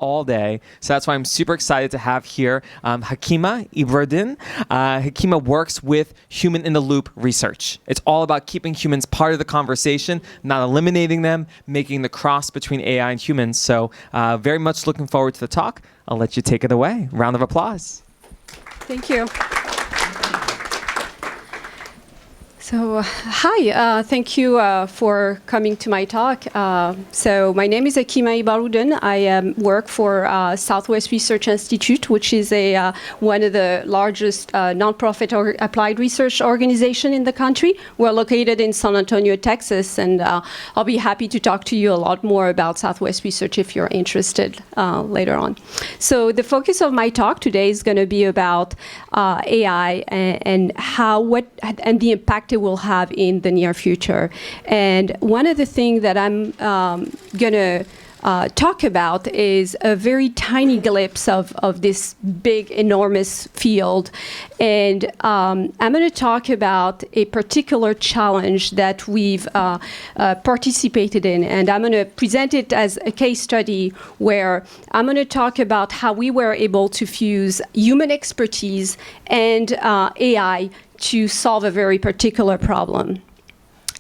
all day. So that's why I'm super excited to have here Hakima Ibaroudene. Hakima works with human-in-the-loop research. It's all about keeping humans part of the conversation, not eliminating them, making the cross between AI and humans. So very much looking forward to the talk. I'll let you take it away. Round of applause. Thank you. So, hi, thank you for coming to my talk. So my name is Hakima Ibaroudene. I work for Southwest Research Institute, which is one of the largest nonprofit or applied research organization in the country. We're located in San Antonio, Texas, and I'll be happy to talk to you a lot more about Southwest Research if you're interested later on. So the focus of my talk today is going to be about AI and the impact it will have in the near future. And one of the things that I'm going to talk about is a very tiny glimpse of this big, enormous field. And I'm going to talk about a particular challenge that we've participated in. And I'm going to present it as a case study where I'm going to talk about how we were able to fuse human expertise and AI to solve a very particular problem.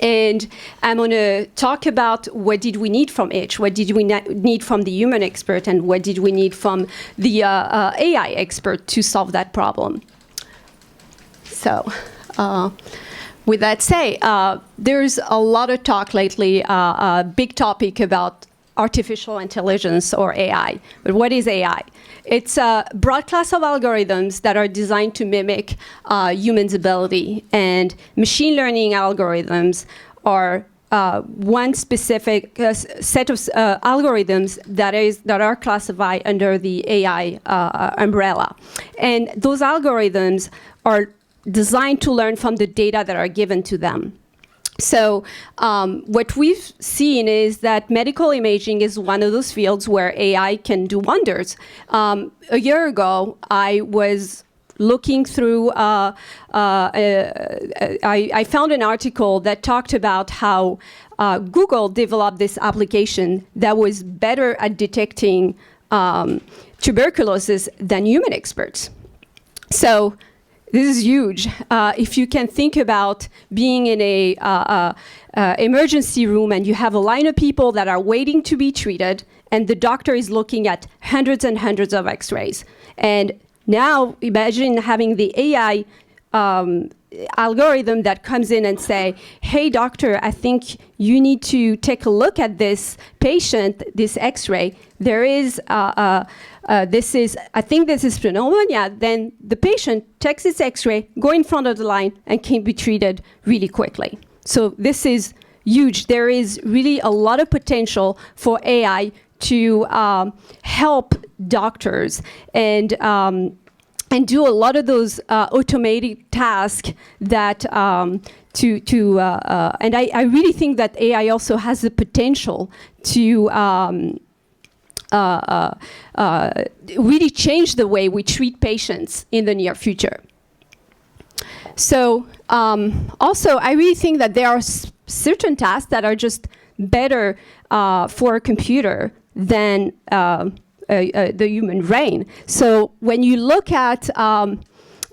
And I'm going to talk about what did we need from each, what did we need from the human expert, and what did we need from the AI expert to solve that problem. So with that said, there's a lot of talk lately, a big topic about artificial intelligence or AI. But what is AI? It's a broad class of algorithms that are designed to mimic humans' ability. And machine learning algorithms are one specific set of algorithms that are classified under the AI umbrella. And those algorithms are designed to learn from the data that are given to them. So what we've seen is that medical imaging is one of those fields where AI can do wonders. A year ago, I was looking through, I found an article that talked about how Google developed this application that was better at detecting tuberculosis than human experts. So this is huge. If you can think about being in a emergency room and you have a line of people that are waiting to be treated, and the doctor is looking at hundreds and hundreds of x-rays. And now imagine having the AI algorithm that comes in and say, hey, doctor, I think you need to take a look at this patient, this x-ray. There is I think this is pneumonia. Then the patient takes his x-ray, go in front of the line, and can be treated really quickly. So this is huge. There is really a lot of potential for AI to help doctors and do a lot of those automated tasks that and I really think that AI also has the potential to really change the way we treat patients in the near future. So also, I really think that there are certain tasks that are just better for a computer than the human brain. So when you look at an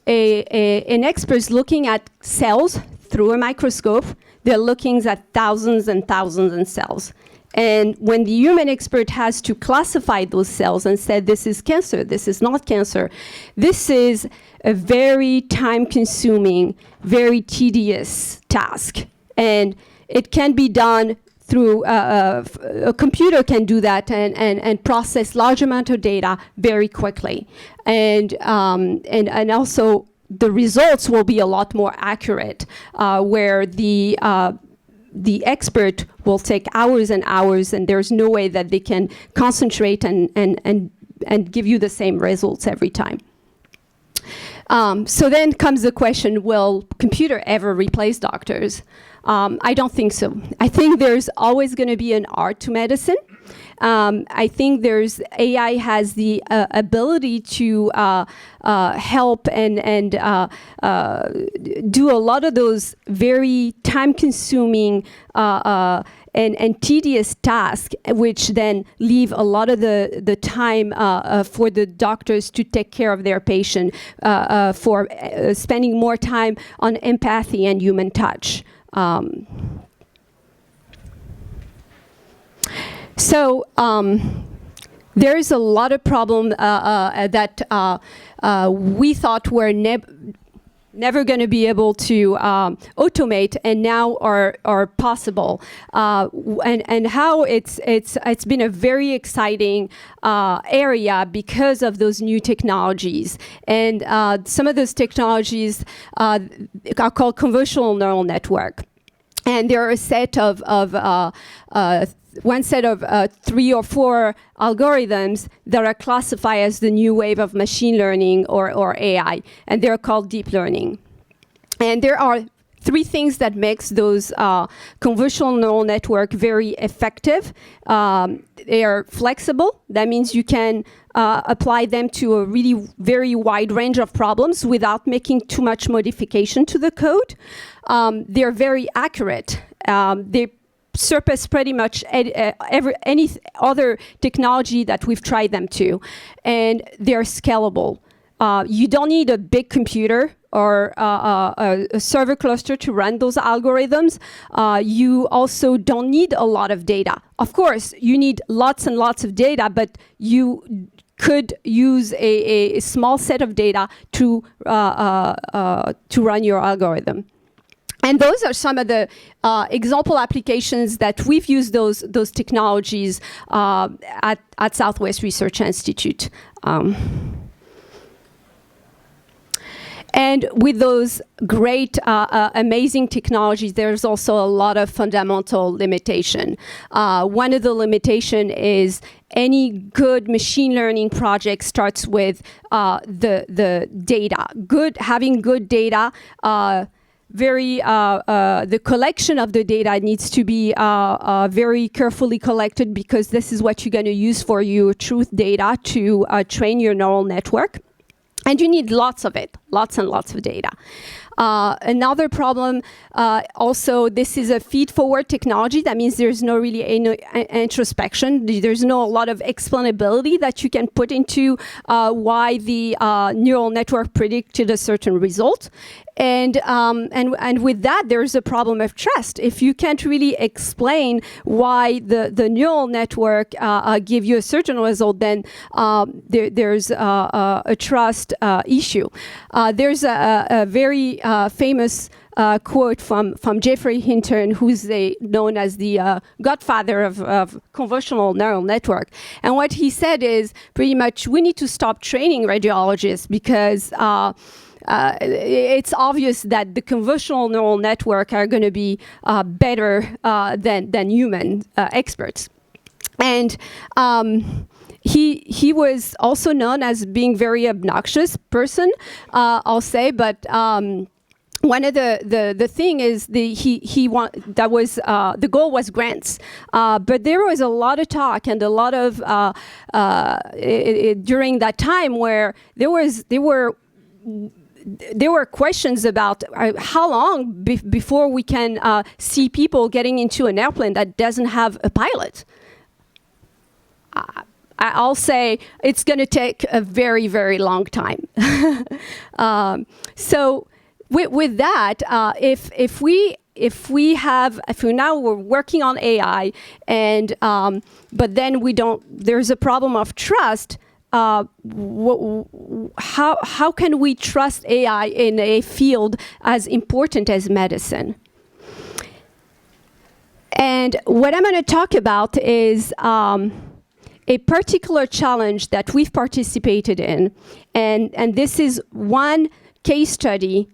expert looking at cells through a microscope, they're looking at thousands and thousands of cells. And when the human expert has to classify those cells and say, this is cancer, this is not cancer, this is a very time-consuming, very tedious task. And it can be done through, a computer can do that and process large amount of data very quickly. And also, the results will be a lot more accurate, where the expert will take hours and hours, and there's no way that they can concentrate and give you the same results every time. So then comes the question, will computer ever replace doctors? I don't think so. I think there's always going to be an art to medicine. I think AI has the ability to help and do a lot of those very time-consuming and tedious tasks, which then leave a lot of the time for the doctors to take care of their patient, for spending more time on empathy and human touch. So there's a lot of problems that we thought were never going to be able to automate, and now are possible. And how it's been a very exciting area because of those new technologies. And some of those technologies are called convolutional neural network. And there are a set of one set of 3 or 4 algorithms that are classified as the new wave of machine learning or AI, and they're called deep learning. And there are 3 things that makes those convolutional neural network very effective. They are flexible. That means you can apply them to a really very wide range of problems without making too much modification to the code. They're very accurate. They surpass pretty much any other technology that we've tried them to. And they're scalable. You don't need a big computer or a server cluster to run those algorithms. You also don't need a lot of data. Of course, you need lots and lots of data, but you could use a small set of data to run your algorithm. And those are some of the example applications that we've used those technologies at Southwest Research Institute. And with those great, amazing technologies, there's also a lot of fundamental limitation. One of the limitation is any good machine learning project starts with the data. Having good data, the collection of the data needs to be very carefully collected, because this is what you're going to use for your truth data to train your neural network. And you need lots of it, lots and lots of data. Another problem, also, this is a feed-forward technology. That means there's no really introspection. There's no a lot of explainability that you can put into why the neural network predicted a certain result. And with that, there's a problem of trust. If you can't really explain why the neural network give you a certain result, then there's a trust issue. There's a very famous quote from Jeffrey Hinton, who's known as the godfather of convolutional neural network. And what he said is pretty much, we need to stop training radiologists, because it's obvious that the convolutional neural network are going to be better than human experts. And he was also known as being very obnoxious person, I'll say, but one of the thing is the goal was grants, but there was a lot of talk and a lot of during that time where there were questions about how long before we can see people getting into an airplane that doesn't have a pilot. I'll say it's going to take a very, very long time. So with that, if now we're working on AI, and but then there's a problem of trust. How can we trust AI in a field as important as medicine? And what I'm going to talk about is a particular challenge that we've participated in, and this is one case study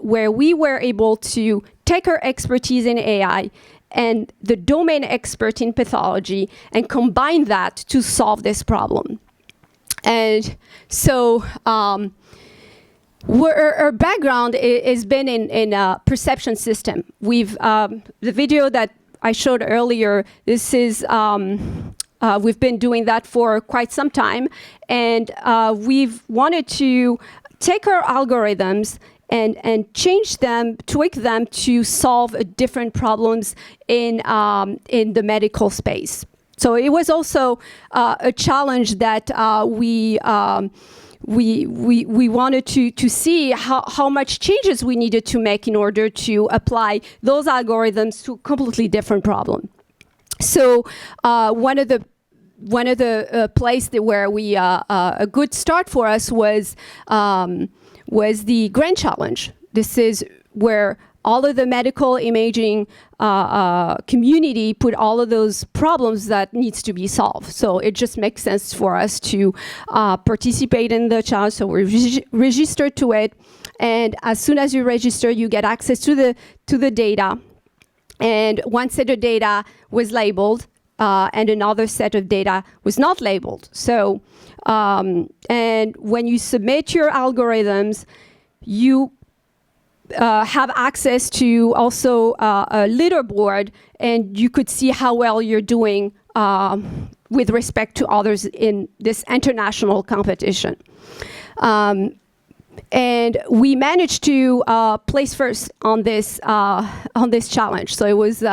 where we were able to take our expertise in AI and the domain expert in pathology and combine that to solve this problem. And so our background has been in a perception system. The video that I showed earlier, this is we've been doing that for quite some time, and we've wanted to take our algorithms and change them, tweak them to solve different problems in the medical space. So it was also a challenge that we wanted to see how much changes we needed to make in order to apply those algorithms to a completely different problem. So one of the place where we a good start for us was the Grand Challenge. This is where all of the medical imaging community put all of those problems that needs to be solved. So it just makes sense for us to participate in the challenge. So we registered to it, and as soon as you register, you get access to the data. And one set of data was labeled, and another set of data was not labeled. So, and when you submit your algorithms, you have access to also a leaderboard, and you could see how well you're doing with respect to others in this international competition. And we managed to place first on this challenge. So it was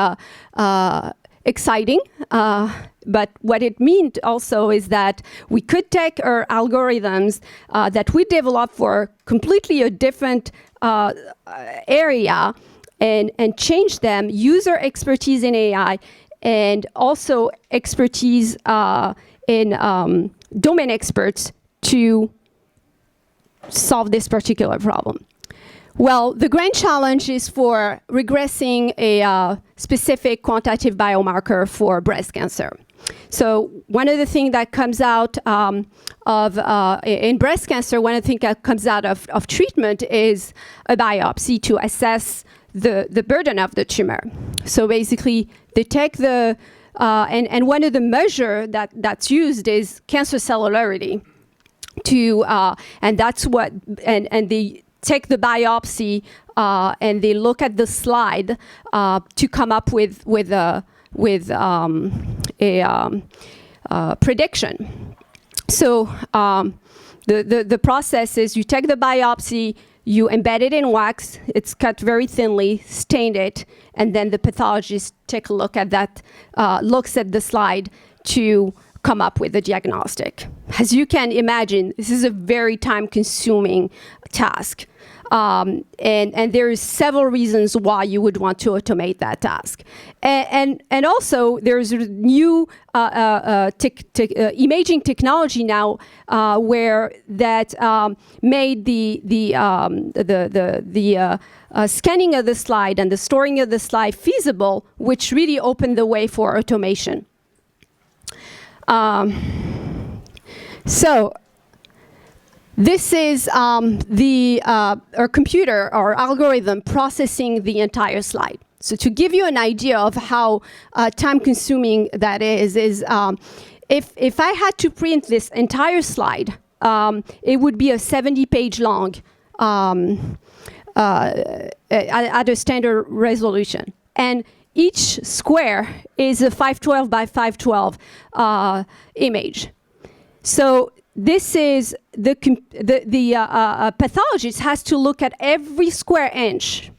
exciting, but what it meant also is that we could take our algorithms that we developed for completely a different area and change them, use our expertise in AI and also expertise in domain experts to solve this particular problem. Well, the Grand Challenge is for regressing a specific quantitative biomarker for breast cancer. So one of the things that comes out in breast cancer, one of the things that comes out of treatment is a biopsy to assess the burden of the tumor. So basically, they take the, and one of the measures that's used is cancer cellularity. And that's what, and they take the biopsy and they look at the slide to come up with a prediction. So the process is you take the biopsy, you embed it in wax, it's cut very thinly, stain it, and then the pathologist take a look at that, looks at the slide to come up with a diagnostic. As you can imagine, this is a very time-consuming task. And there is several reasons why you would want to automate that task. And also, there's new imaging technology now where that made the scanning of the slide and the storing of the slide feasible, which really opened the way for automation. So this is our computer, our algorithm processing the entire slide. So to give you an idea of how time-consuming that is if I had to print this entire slide, it would be a 70-page long at a standard resolution. And each square is a 512 by 512 image. So this is the pathologist has to look at every square inch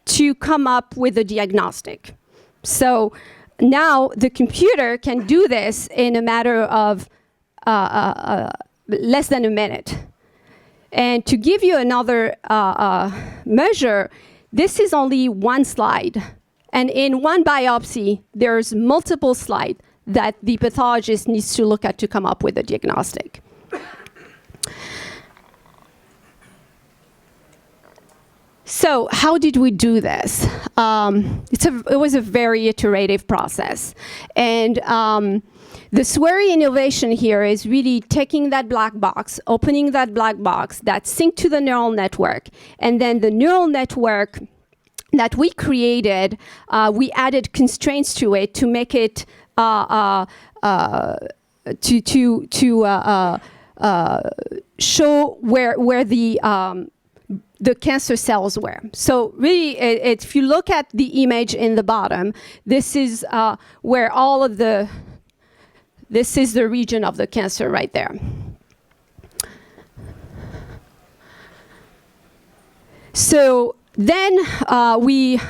to come up with a diagnostic. So now the computer can do this in a matter of less than a minute. And to give you another measure, this is only one slide. And in one biopsy, there's multiple slides that the pathologist needs to look at to come up with a diagnostic. So how did we do this? It was a very iterative process. And the Swery innovation here is really taking that black box, opening that black box that synced to the neural network, and then the neural network that we created, we added constraints to it to make it show where the cancer cells were. So really, if you look at the image in the bottom, this is where all of the this is the region of the cancer right there. So then we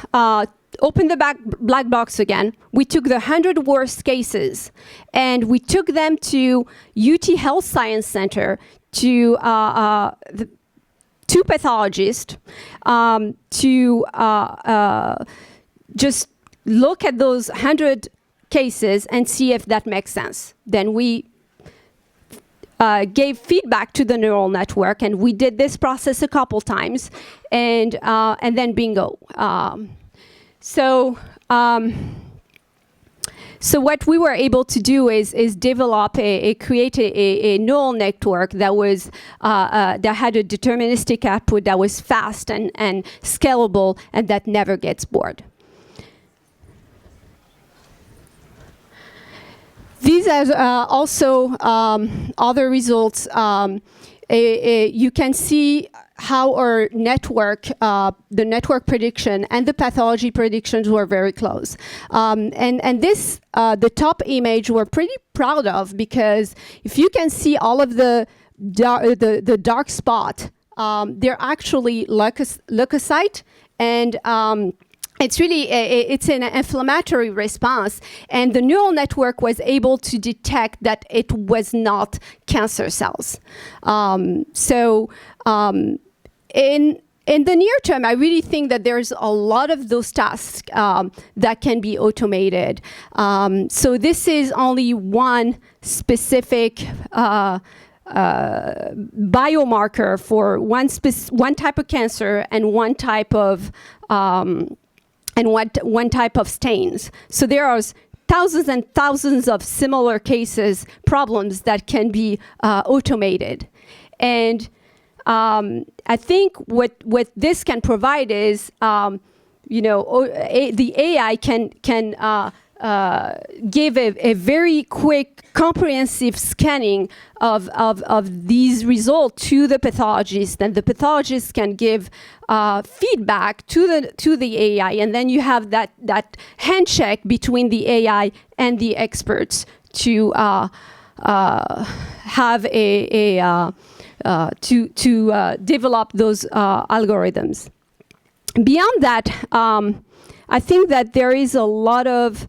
opened the black box again. We took the 100 worst cases and we took them to UT Health Science Center to two pathologists to just look at those 100 cases and see if that makes sense. Then we gave feedback to the neural network, and we did this process a couple times, and then bingo. So what we were able to do is develop create a neural network that was that had a deterministic output that was fast and scalable and that never gets bored. These are also other results. You can see how our network, the network prediction and the pathology predictions were very close. And this, the top image we're pretty proud of, because if you can see all of the dark spot, they're actually leukocyte, and it's really, it's an inflammatory response, and the neural network was able to detect that it was not cancer cells. In the near term, I really think that there's a lot of those tasks that can be automated. So this is only one specific biomarker for one type of cancer and one type of one type of stains. So there are thousands and thousands of similar cases, problems that can be automated. And I think what this can provide is, the AI can give a very quick, comprehensive scanning of these results to the pathologist, and the pathologist can give feedback to the AI, and then you have that handshake between the AI and the experts to have to develop those algorithms. Beyond that, I think that there is a lot of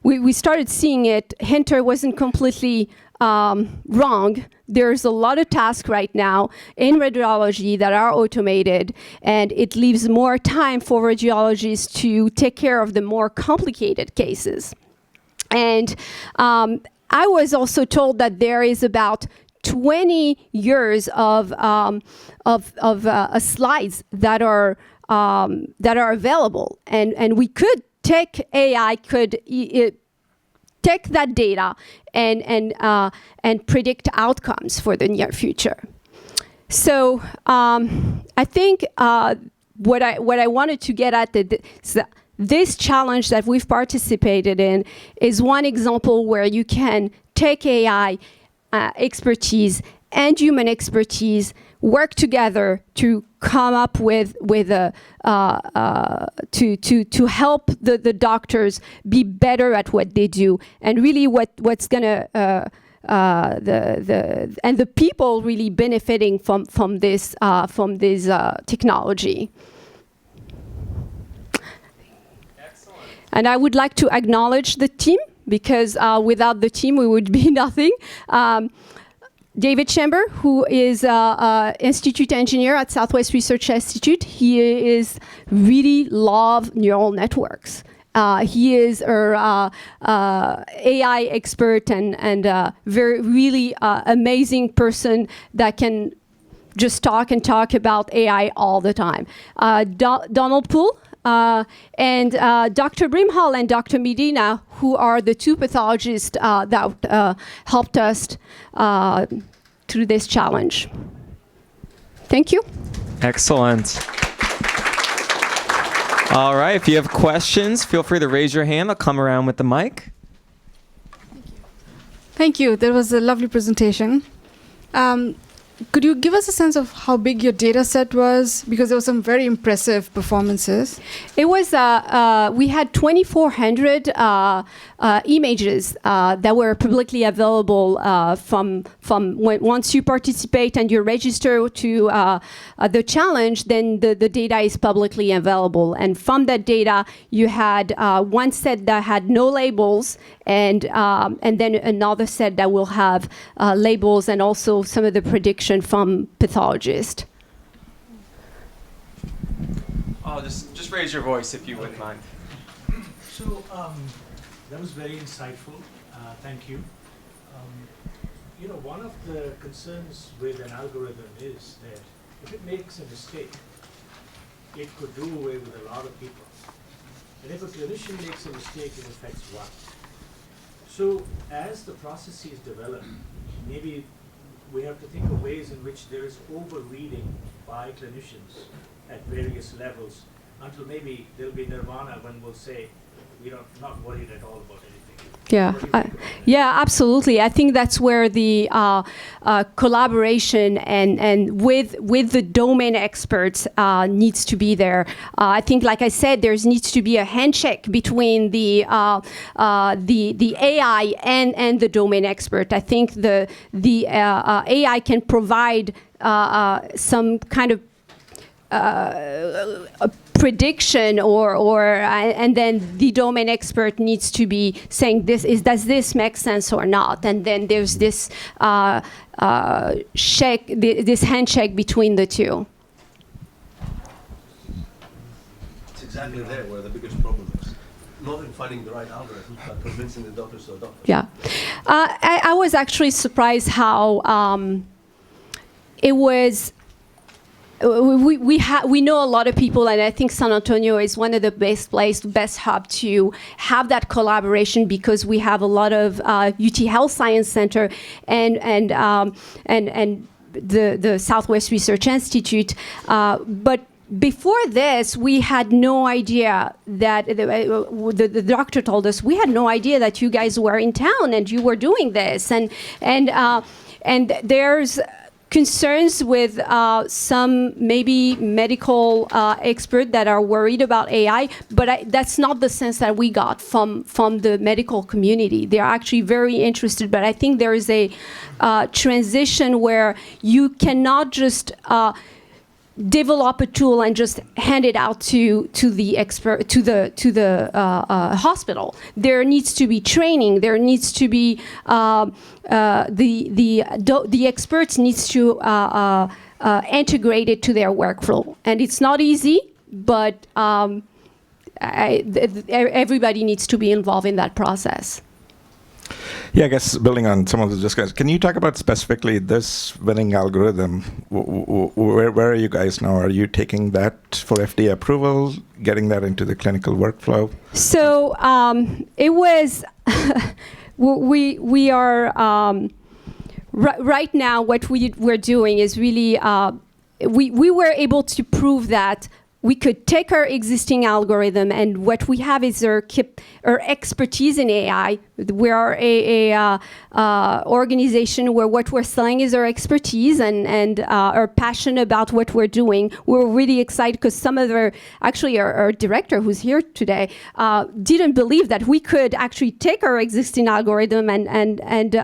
we started seeing it. Hinter wasn't completely wrong. There's a lot of tasks right now in radiology that are automated, and it leaves more time for radiologists to take care of the more complicated cases. And I was also told that there is about 20 years of slides that are available, and we could take AI could take that data and predict outcomes for the near future. So I think what I wanted to get at this challenge that we've participated in is one example where you can take AI expertise and human expertise, work together to come up with to help the doctors be better at what they do, and really what's gonna the people really benefiting from this technology. Excellent. And I would like to acknowledge the team, because without the team we would be nothing. David Chamber, who is institute engineer at Southwest Research Institute, he is really love neural networks. He is our AI expert and very really amazing person that can just talk about AI all the time. Donald Poole and Dr. Brimhall and Dr. Medina, who are the two pathologists that helped us through this challenge. Thank you. Excellent. All right, if you have questions, feel free to raise your hand. I'll come around with the mic. Thank you. That was a lovely presentation. could you give us a sense of how big your data set was? Because there were some very impressive performances. It was, we had 2,400 images that were publicly available from once you participate and you register to the challenge, then the data is publicly available. And from that data, you had one set that had no labels, and then another set that will have labels and also some of the prediction from pathologists. Oh, just raise your voice if you wouldn't mind. So that was very insightful. Thank you. You know, one of the concerns with an algorithm is that if it makes a mistake, it could do away with a lot of people. And if a clinician makes a mistake, it affects one. So as the processes develop, maybe we have to think of ways in which there is over-reading by clinicians at various levels until maybe there'll be nirvana when we'll say, we're not worried at all about anything. Yeah, yeah, absolutely. I think that's where the collaboration and with the domain experts needs to be there. I think, like I said, there needs to be a handshake between the AI and the domain expert. I think the AI can provide some kind of a prediction and then the domain expert needs to be saying does this make sense or not, and then there's this this handshake between the two. It's exactly there where the biggest problem is. Not in finding the right algorithm, but convincing the doctors to adopt it. Yeah, I was actually surprised how it was. We know a lot of people, and I think San Antonio is one of the best hub to have that collaboration, because we have a lot of UT Health Science Center and the Southwest Research Institute, but before this, we had no idea that the doctor told us we had no idea that you guys were in town and you were doing this, and there's concerns with some maybe medical experts that are worried about AI, but that's not the sense that we got from the medical community. They're actually very interested, but I think there is a transition where you cannot just develop a tool and just hand it out to the expert, to the hospital. There needs to be training. There needs to be the experts needs to integrate it to their workflow, and it's not easy. But everybody needs to be involved in that process. Yeah, I guess building on some of the discussion, can you talk about specifically this winning algorithm? Where are you guys now? Are you taking that for FDA approval, getting that into the clinical workflow? So it was, we are, right now what we're doing is really, we were able to prove that we could take our existing algorithm, and what we have is our expertise in AI. We are a organization where what we're selling is our expertise and our passion about what we're doing. We're really excited because some of our director who's here today didn't believe that we could actually take our existing algorithm and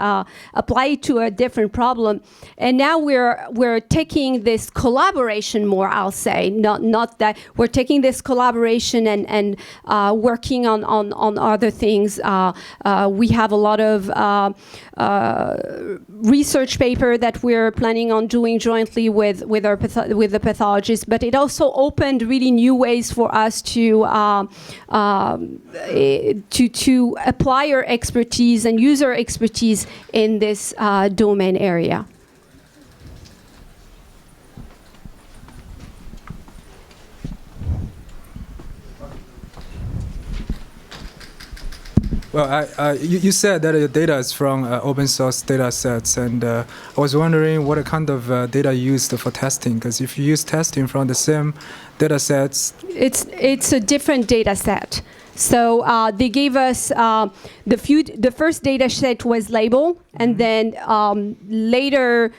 apply it to a different problem. And now we're taking this collaboration more, I'll say, not that we're taking this collaboration and working on other things. We have a lot of research paper that we're planning on doing jointly with the pathologists, but it also opened really new ways for us to apply our expertise and use our expertise in this domain area. Well, you said that your data is from open source data sets, and I was wondering what kind of data you used for testing, because if you use testing from the same data sets... It's a different data set. So they gave us the first data set was label, and then later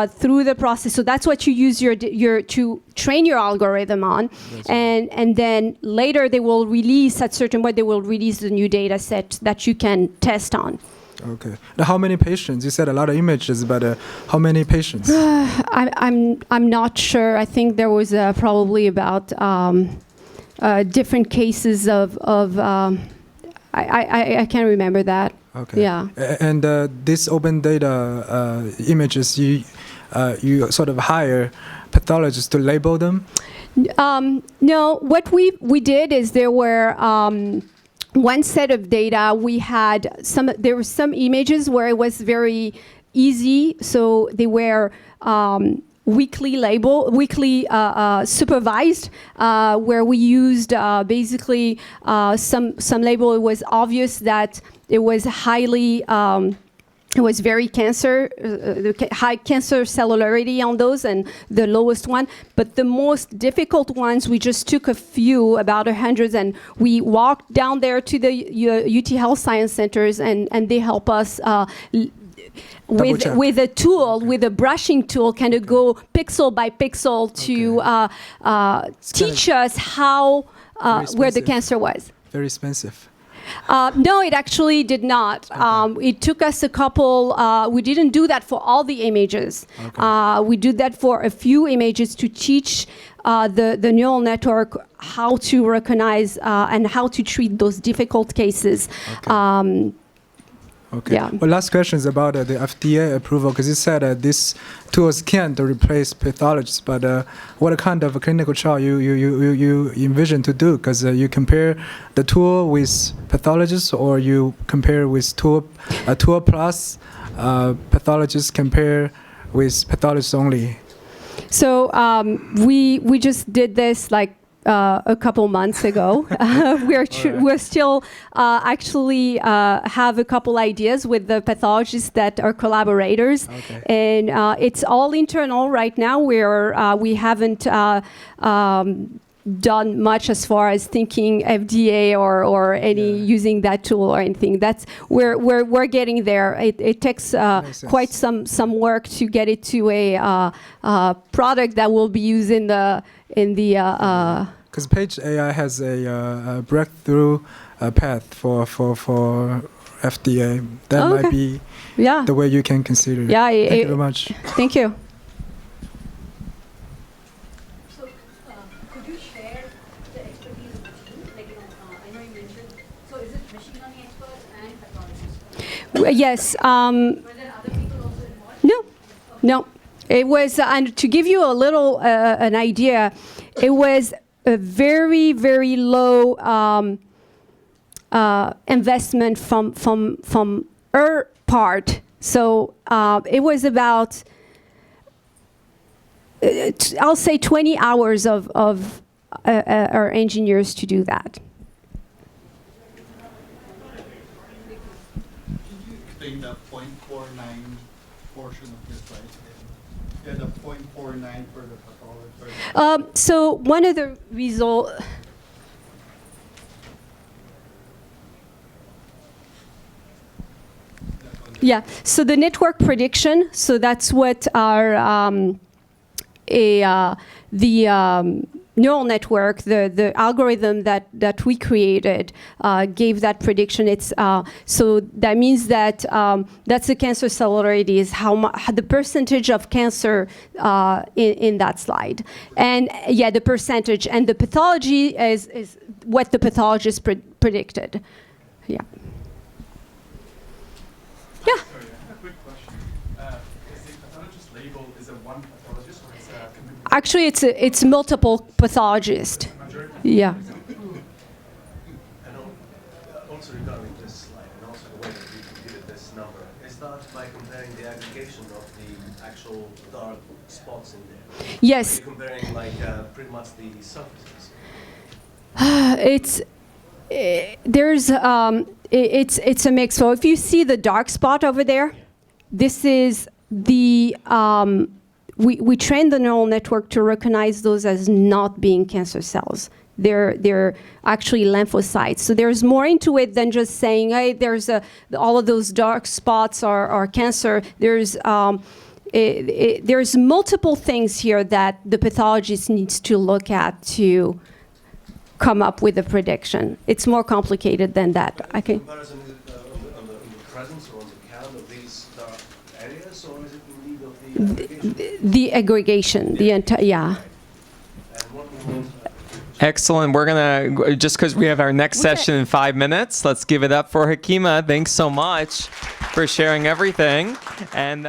through the process. So that's what you use your to train your algorithm on, and then later they will release at certain point they will release the new data set that you can test on. Okay. Now, how many patients? You said a lot of images, but how many patients? I'm not sure. I think there was probably about different cases of I can't remember that. Okay. Yeah. And this open data images, you sort of hire pathologists to label them? No, what we did is there were one set of data. We had there were some images where it was very easy, so they were weekly supervised, where we used basically some label. It was obvious that it was highly it was very high cancer cellularity on those, and the lowest one. But the most difficult ones, we just took a few, about 100, and we walked down there to the UT Health Science Centers, and they help us with a tool, with a brushing tool, kind of go pixel by pixel to teach us how where the cancer was. Very expensive. No, it actually did not. It took us a couple. We didn't do that for all the images. Okay. We did that for a few images to teach the neural network how to recognize and how to treat those difficult cases. Okay. Okay. Yeah. Well, last question is about the FDA approval, because you said these tools can't replace pathologists, but what kind of a clinical trial you envision to do? Because you compare the tool with pathologists, or you compare with tool plus pathologists compare with pathologists only? So we just did this like a couple months ago. We're still actually have a couple ideas with the pathologists that are collaborators, and it's all internal right now. We haven't done much as far as thinking FDA or any using that tool or anything. That's we're getting there. It takes quite some work to get it to a product that will be used in the because Page AI has a breakthrough path for FDA. That might be the way you can consider it. Yeah, Thank you very much. Thank you. So, could you share the expertise of the team? Like, I know you mentioned. So, is it machine learning experts and pathologists? Yes. Were there other people also involved? No. It was, and to give you a little an idea, it was a very, very low investment from her part. So it was about, I'll say 20 hours of our engineers to do that. Explain the 0.49 portion of your slide. Yeah, the 0.49 for the pathology. So one of the results. Yeah. So the network prediction. So that's what our neural network, the algorithm that we created, gave that prediction. It's so that means that that's the cancer cellularity, is the percentage of cancer in that slide, and the percentage, and the pathology is what the pathologist predicted. Yeah. Yeah. Sorry, I have a quick question. Is the pathologist label, is it one pathologist, or is it a community? Actually, it's multiple pathologists. Majority? Yeah. And also regarding this slide, and also the way that you computed this number, is that by comparing the aggregation of the actual dark spots in there? Yes. Are you comparing like pretty much the surfaces? It's a mix. So if you see the dark spot over there, this is the we trained the neural network to recognize those as not being cancer cells. they're actually lymphocytes. So there's more into it than just saying, hey, there's all of those dark spots are cancer. There's multiple things here that the pathologist needs to look at to come up with a prediction. It's more complicated than that. In comparison, is it on the presence or on the count of these dark areas, or is it in need of the aggregation? Yeah. And what we want, Excellent. We're going to, just because we have our next session in 5 minutes, let's give it up for Hakima. Thanks so much for sharing everything. And